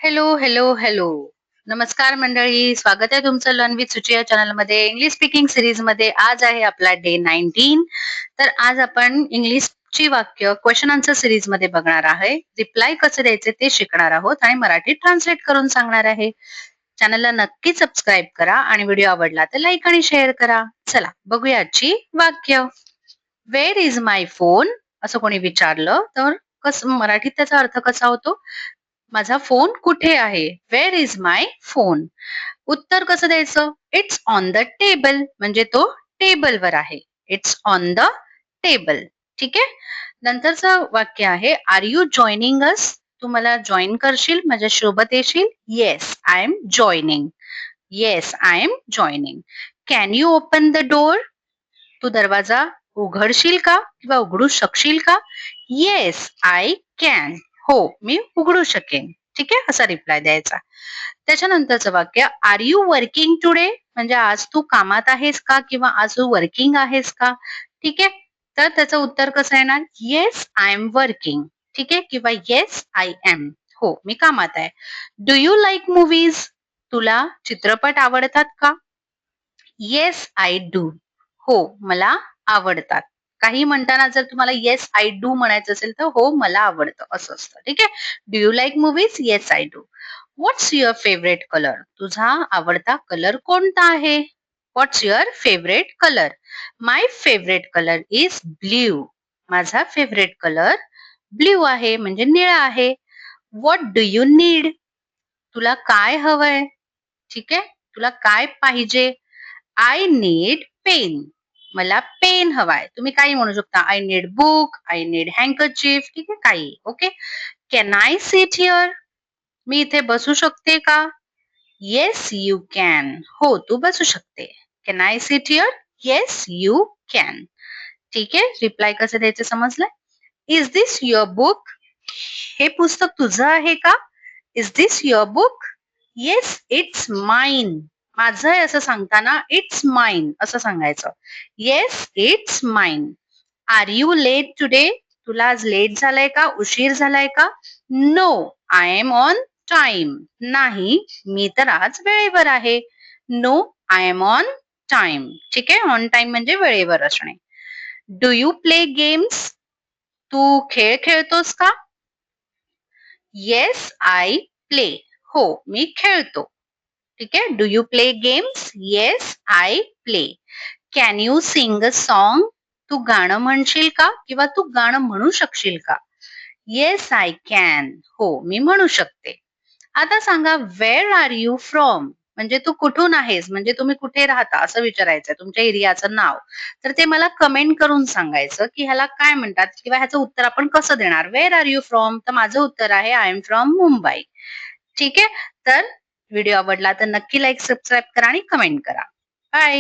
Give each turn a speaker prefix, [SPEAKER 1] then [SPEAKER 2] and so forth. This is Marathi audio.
[SPEAKER 1] Hello, hello, hello. नमस्कार मंडळी. स्वागत आहे तुमचं लर्न विथ सुची या चॅनलमध्ये. इंग्लिश स्पीकिंग सीरीजमध्ये आज आहे आपला डे 19. तर आज आपण इंग्लिशची वाक्य क्वेश्चन आन्सर सीरीजमध्ये बघणार आहे. रिप्लाय कसं द्यायचे ते शिकणार आहोत आणि मराठीत ट्रान्सलेट करून सांगणार आहे. चॅनलला नक्की सबस्क्राईब करा आणि व्हिडिओ आवडला तर लाईक आणि शेअर करा. चला बघूया आजची वाक्य. Wear is my phone? असं कोणी विचारलं तर मराठीत त्याचा अर्थ कसा होतो? माझा फोन कुठे आहे? Where is my phone? उत्तर कसं द्यायचं? It's on the table. म्हणजे तो टेबलवर आहे. It's on the table. ठीक आहे. नंतरचं वाक्य आहे, आर यू जॉईनिंग अस? तू मला जॉईन करशील? माझ्या सोबत येशील? Yes, I am joining. Yes, I am joining. Can you open the door? तू दरवाजा उघडशील का किंवा उघडू शकशील का? Yes, I can. हो, मी उघडू शकेन. ठीक आहे, असा रिप्लाय द्यायचा. त्याच्यानंतरचं वाक्य, आर यू वर्किंग टुडे? म्हणजे आज तू कामात आहेस का किंवा आज तू वर्किंग आहेस का? ठीक आहे. तर त्याचं उत्तर कसं येणार? Yes, I am working. ठीक आहे, किंवा येस, आय एम. हो, मी कामात आहे. Do you like movies? तुला चित्रपट आवडतात का? Yes, I do. हो, मला आवडतात. काही म्हणताना जर तुम्हाला येस, आय डू म्हणायचं असेल तर हो, मला आवडतं असं असतं. ठीक आहे. Do you like movies? Yes, I do. What's your favourite colour? तुझा आवडता कलर कोणता आहे? What's your favourite colour? My favourite colour is blue. माझा फेवरेट कलर ब्ल्यू आहे म्हणजे निळा आहे. What do you need? तुला काय हवंय? ठीक आहे. तुला काय पाहिजे? I need pen. मला पेन हवाय. तुम्ही काही म्हणू शकता. I need book, I need handkerchief. ठीक आहे, काही. Okay. Can I sit here? मी इथे बसू शकते का? Yes, you can. हो, तू बसू शकते. Can I sit here? Yes, you can. ठीक आहे. रिप्लाय कसं द्यायचं समजलंय? Is this your book? हे पुस्तक तुझं आहे का? Is this your book? Yes, it's mine. माझं आहे असं सांगताना इट्स माइन असं सांगायचं. Yes, it's mine. Are you late today? तुला आज लेट झालाय का? उशीर झालाय का? No, I am on time. नाही, मी तर आज वेळेवर आहे. No, I am on time. ठीक आहे. ऑन टाइम म्हणजे वेळेवर असणे. Do you play games? तू खेळ खेळतोस का? Yes, I play. हो, मी खेळतो. ठीक आहे. Do you play games? Yes, I play. Can you sing a song? तू गाणं म्हणशील का किंवा तू गाणं म्हणू शकशील का? Yes, I can. हो, मी म्हणू शकते. आता सांगा, वेअर आर यू फ्रॉम? म्हणजे तू कुठून आहेस? म्हणजे तुम्ही कुठे राहता असं विचारायचंय, तुमच्या एरियाचं नाव. तर ते मला कमेंट करून सांगायचं की ह्याला काय म्हणतात किंवा ह्याचं उत्तर आपण कसं देणार. Where are you from? तर माझं उत्तर आहे, आय एम फ्रॉम मुंबई. ठीक आहे. तर व्हिडिओ आवडला तर नक्की लाईक, सबस्क्राईब करा आणि कमेंट करा. बाय.